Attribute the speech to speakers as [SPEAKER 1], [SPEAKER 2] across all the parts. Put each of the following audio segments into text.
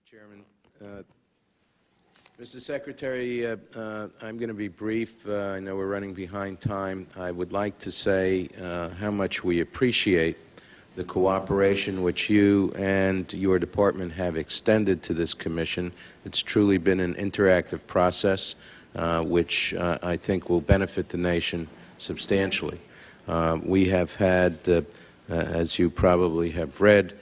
[SPEAKER 1] Chairman. Mr. Secretary, I'm going to be brief. I know we're running behind time. I would like to say how much we appreciate the cooperation which you and your department have extended to this commission. It's truly been an interactive process which I think will benefit the nation substantially. We have had, as you probably have read,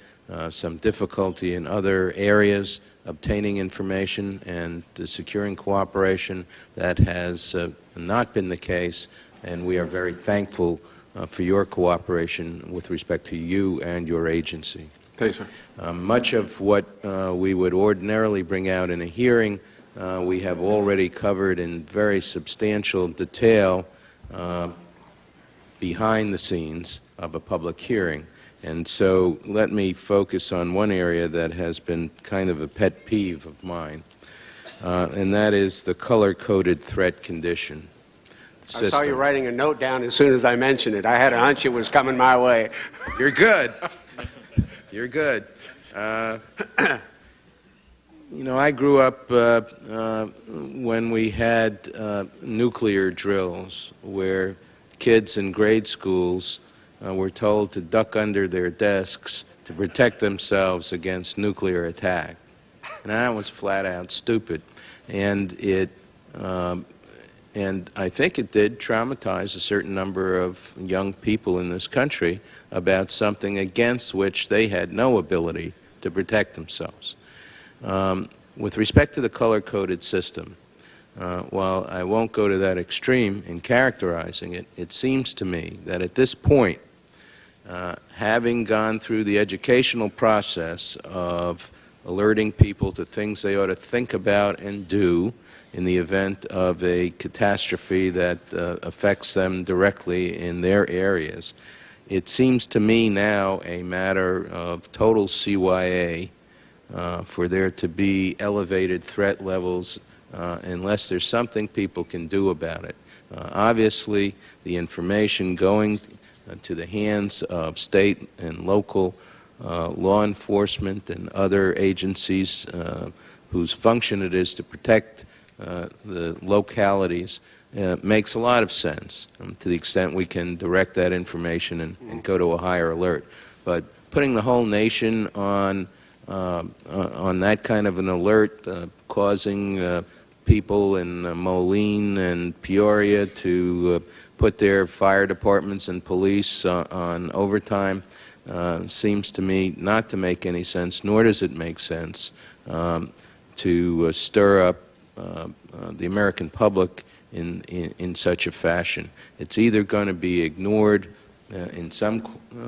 [SPEAKER 1] some difficulty in other areas obtaining information and securing cooperation. That has not been the case, and we are very thankful for your cooperation with respect to you and your agency.
[SPEAKER 2] Thank you, sir.
[SPEAKER 1] Much of what we would ordinarily bring out in a hearing, we have already covered in very substantial detail behind the scenes of a public hearing. And so let me focus on one area that has been kind of a pet peeve of mine, and that is the color-coded threat condition system.
[SPEAKER 2] I saw you writing a note down as soon as I mentioned it. I had a hunch it was coming my way.
[SPEAKER 1] You're good. You're good. You know, I grew up when we had nuclear drills where kids in grade schools were told to duck under their desks to protect themselves against nuclear attack. And that was flat out stupid. And I think it did traumatize a certain number of young people in this country about something against which they had no ability to protect themselves. With respect to the color-coded system, while I won't go to that extreme in characterizing it, it seems to me that at this point, having gone through the educational process of alerting people to things they ought to think about and do in the event of a catastrophe that affects them directly in their areas, it seems to me now a matter of total CYA for there to be elevated threat levels unless there's something people can do about it. Obviously, the information going to the hands of state and local law enforcement and other agencies whose function it is to protect the localities makes a lot of sense to the extent we can direct that information and go to a higher alert. But putting the whole nation on that kind of an alert, causing people in Moline and Peoria to put their fire departments and police on overtime seems to me not to make any sense, nor does it make sense to stir up the American public in such a fashion. It's either going to be ignored in some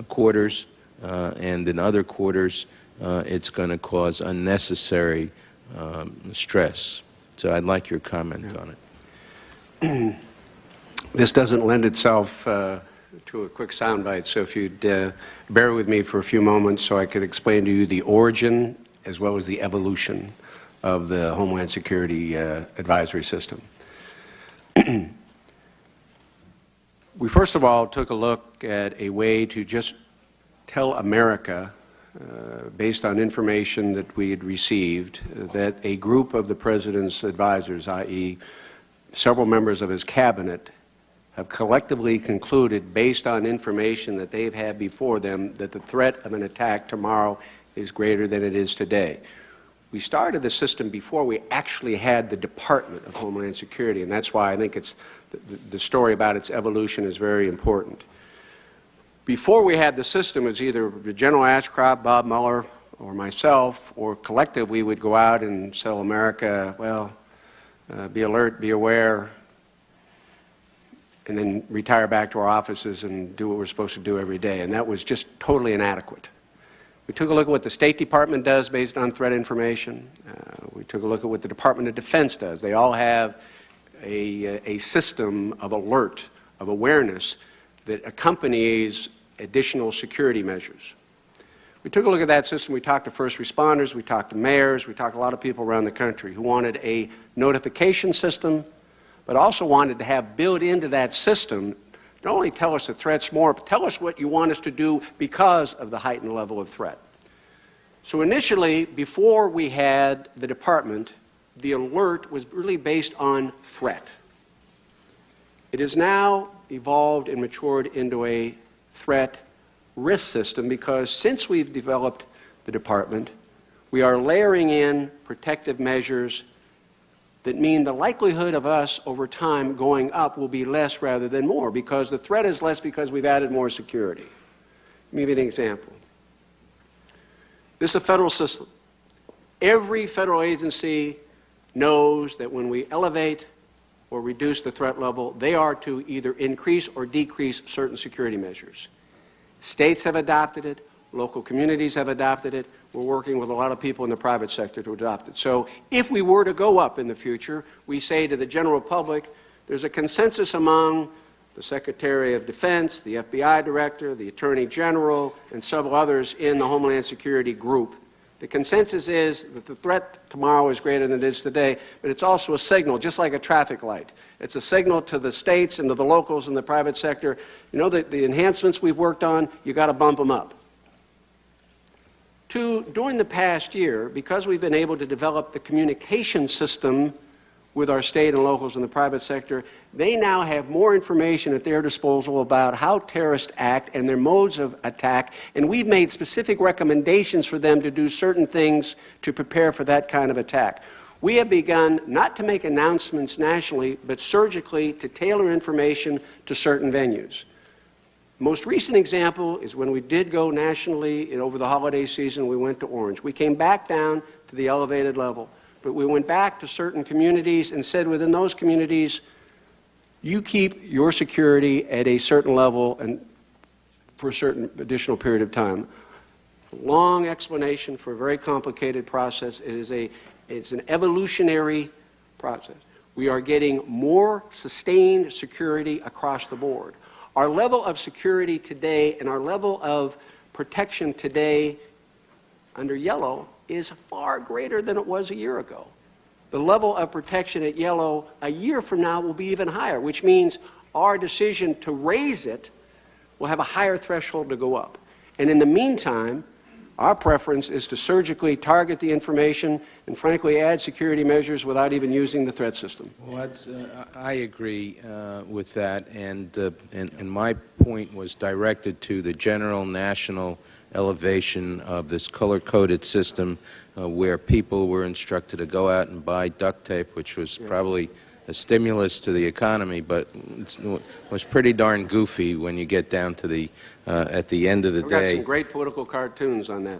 [SPEAKER 1] quarters and in other quarters it's going to cause unnecessary stress. So I'd like your comment on it.
[SPEAKER 2] This doesn't lend itself to a quick soundbite, so if you'd bear with me for a few moments so I could explain to you the origin as well as the evolution of the Homeland Security Advisory System. We first of all took a look at a way to just tell America, based on information that we had received, that a group of the President's advisors, i.e. several members of his cabinet, have collectively concluded, based on information that they've had before them, that the threat of an attack tomorrow is greater than it is today. We started the system before we actually had the Department of Homeland Security, and that's why I think it's the story about its evolution is very important. Before we had the system, it was either General Ashcroft, Bob Mueller, or myself, or collective, we would go out and tell America, well, be alert, be aware, and then retire back to our offices and do what we're supposed to do every day. And that was just totally inadequate. We took a look at what the State Department does based on threat information. We took a look at what the Department of Defense does. They all have a system of alert, of awareness, that accompanies additional security measures. We took a look at that system. We talked to first responders. We talked to mayors. We talked to a lot of people around the country who wanted a notification system, but also wanted to have built into that system, not only tell us the threats more, but tell us what you want us to do because of the heightened level of threat. So initially, before we had the department, the alert was really based on threat. It has now evolved and matured into a threat risk system because since we've developed the department, we are layering in protective measures that mean the likelihood of us over time going up will be less rather than more, because the threat is less because we've added more security. Let me give you an example. This is a federal system. Every federal agency knows that when we elevate or reduce the threat level, they are to either increase or decrease certain security measures. States have adopted it. Local communities have adopted it. We're working with a lot of people in the private sector to adopt it. So if we were to go up in the future, we say to the general public, there's a consensus among the Secretary of Defense, the FBI Director, the Attorney General, and several others in the Homeland Security group. The consensus is that the threat tomorrow is greater than it is today, but it's also a signal, just like a traffic light. It's a signal to the states and to the locals and the private sector. You know, the enhancements we've worked on, you got to bump them up. Two, during the past year, because we've been able to develop the communication system with our state and locals in the private sector, they now have more information at their disposal about how terrorists act and their modes of attack, and we've made specific recommendations for them to do certain things to prepare for that kind of attack. We have begun not to make announcements nationally, but surgically to tailor information to certain venues. Most recent example is when we did go nationally over the holiday season, we went to Orange. We came back down to the elevated level, but we went back to certain communities and said within those communities, you keep your security at a certain level and for a certain additional period of time. Long explanation for a very complicated process. It's an evolutionary process. We are getting more sustained security across the board. Our level of security today and our level of protection today under yellow is far greater than it was a year ago. The level of protection at yellow a year from now will be even higher, which means our decision to raise it will have a higher threshold to go up. And in the meantime, our preference is to surgically target the information and, frankly, add security measures without even using the threat system.
[SPEAKER 1] Well, I agree with that, and my point was directed to the general national elevation of this color-coded system where people were instructed to go out and buy duct tape, which was probably a stimulus to the economy, but it was pretty darn goofy when you get down to the at the end of the
[SPEAKER 2] We've
[SPEAKER 1] day.
[SPEAKER 2] got some great political cartoons on that.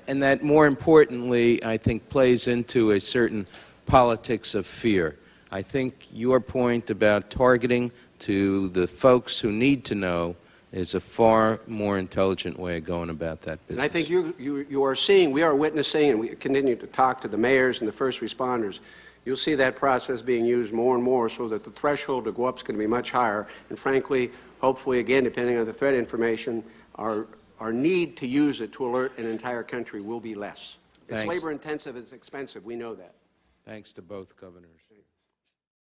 [SPEAKER 1] And that more importantly, I think, plays into a certain politics of fear. I think your point about targeting to the folks who need to know is a far more intelligent way of going about that business.
[SPEAKER 2] And I think you are seeing, we are witnessing, and we continue to talk to the mayors and the first responders. You'll see that process being used more and more so that the threshold to go up is going to be much higher. And frankly, hopefully, again, depending on the threat information, our need to use it to alert an entire country will be less.
[SPEAKER 1] Thanks.
[SPEAKER 2] It's labor intensive, it's expensive, we know that.
[SPEAKER 1] Thanks to both governors.